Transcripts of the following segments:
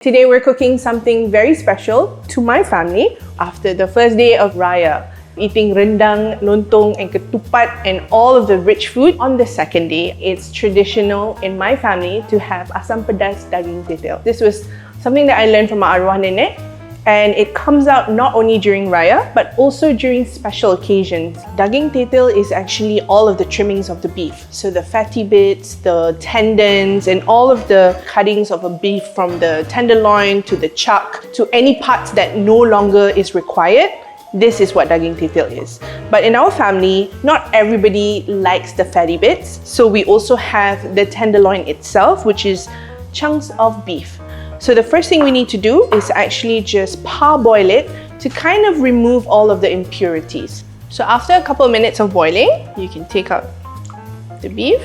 Today we're cooking something very special to my family after the first day of Raya. Eating rendang, lontong and ketupat and all of the rich food. On the second day, it's traditional in my family to have Asam Pedas Daging Tetel. This was something that I learned from my arwah nenek, and it comes out not only during Raya but also during special occasions. Daging tetel is actually all of the trimmings of the beef. So the fatty bits, the tendons and all of the cuttings of a beef, from the tenderloin to the chuck to any parts that no longer is required. This is what daging tetel is. But in our family, not everybody likes the fatty bits. So we also have the tenderloin itself, which is chunks of beef. So the first thing we need to do is actually just parboil it to kind of remove all of the impurities. So after a couple of minutes of boiling, you can take out the beef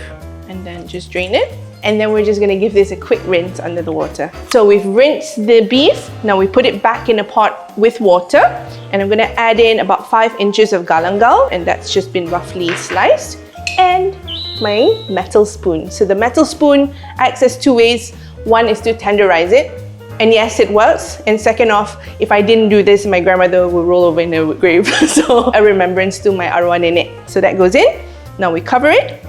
and then just drain it. And then we're just gonna give this a quick rinse under the water. So we've rinsed the beef. Now we put it back in a pot with water, and I'm gonna add in about 5 inches of galangal, and that's just been roughly sliced, and my metal spoon. So the metal spoon acts as 2 ways. One is to tenderize it, and yes, it works. And second off, if I didn't do this, my grandmother will roll over in her grave. So a remembrance to my arwah nenek. So that goes in. Now we cover it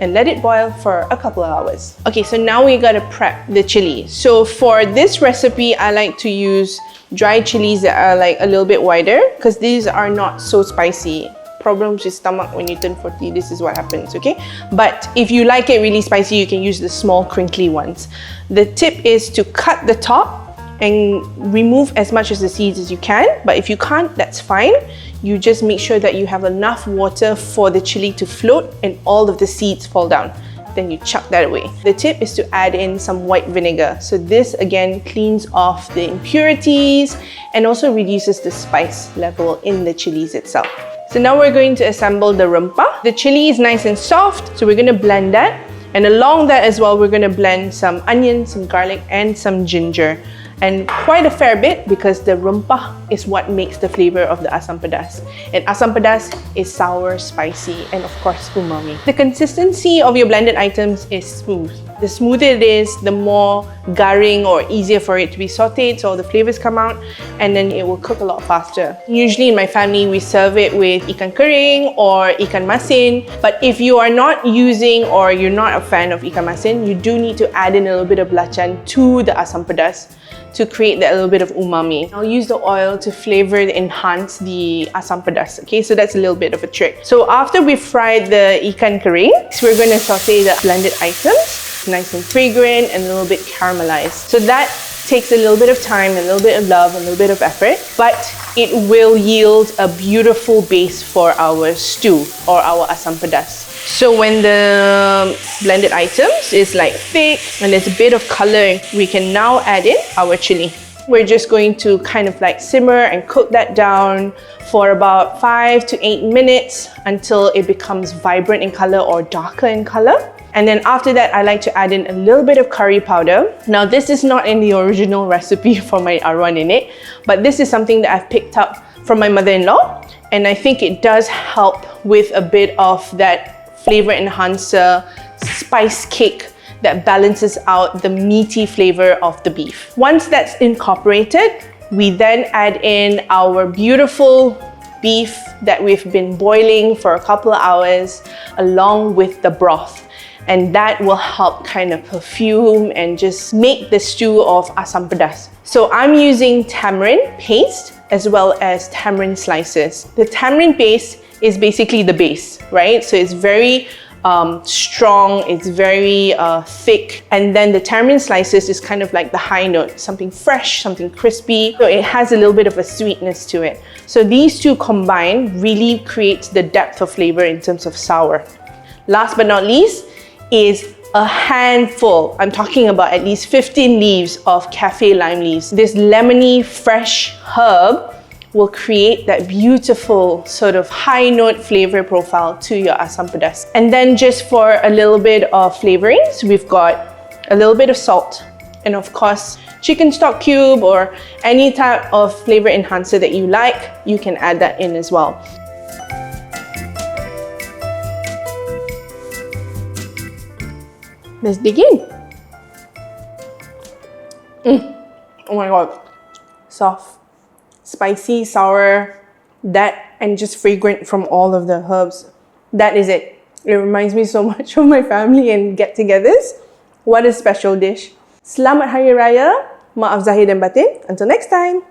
and let it boil for a couple of hours. Okay, so now we gotta prep the chili. So for this recipe, I like to use dry chilies that are like a little bit wider, because these are not so spicy. Problems with stomach when you turn 40, this is what happens, okay? But if you like it really spicy, you can use the small crinkly ones. The tip is to cut the top and remove as much of the seeds as you can, but if you can't, that's fine. You just make sure that you have enough water for the chili to float and all of the seeds fall down. Then you chuck that away. The tip is to add in some white vinegar. So this again cleans off the impurities and also reduces the spice level in the chilies itself. So now we're going to assemble the rempah. The chili is nice and soft, so we're going to blend that. And along that as well, we're going to blend some onion, some garlic and some ginger. And quite a fair bit, because the rempah is what makes the flavor of the asam pedas. And asam pedas is sour, spicy, and of course umami. The consistency of your blended items is smooth. The smoother it is, the more garing or easier for it to be sauteed, so all the flavors come out, and then it will cook a lot faster. Usually in my family, we serve it with ikan kering or ikan masin. But if you are not using or you're not a fan of ikan masin, you do need to add in a little bit of belacan to the asam pedas to create that little bit of umami. I'll use the oil to flavor and enhance the asam pedas. Okay, so that's a little bit of a trick. So after we've fried the ikan kering, we're going to saute the blended items, nice and fragrant and a little bit caramelized. So that takes a little bit of time, a little bit of love, a little bit of effort, but it will yield a beautiful base for our stew or our asam pedas. So when the blended items is like thick and there's a bit of color, we can now add in our chili. We're just going to kind of like simmer and cook that down for about 5 to 8 minutes until it becomes vibrant in color or darker in color. And then after that, I like to add in a little bit of curry powder. Now this is not in the original recipe for my arwah nenek, but this is something that I've picked up from my mother-in-law, and I think it does help with a bit of that flavor enhancer, spice kick that balances out the meaty flavor of the beef. Once that's incorporated, we then add in our beautiful beef that we've been boiling for a couple of hours along with the broth. And that will help kind of perfume and just make the stew of asam pedas. So I'm using tamarind paste as well as tamarind slices. The tamarind paste is basically the base, right? So it's very strong, it's very thick, and then the tamarind slices is kind of like the high note, something fresh, something crispy, so it has a little bit of a sweetness to it. So these two combined really creates the depth of flavor in terms of sour. Last but not least is a handful, I'm talking about at least 15 leaves of Kafir lime leaves. This lemony, fresh herb will create that beautiful sort of high note flavor profile to your asam pedas. And then just for a little bit of flavorings, we've got a little bit of salt, and of course chicken stock cube or any type of flavor enhancer that you like, you can add that in as well. Let's dig in. Oh my god. Soft, spicy, sour, that, and just fragrant from all of the herbs. That is it. It reminds me so much of my family and get-togethers. What a special dish. Selamat Hari Raya. Maaf Zahir dan Batin. Until next time.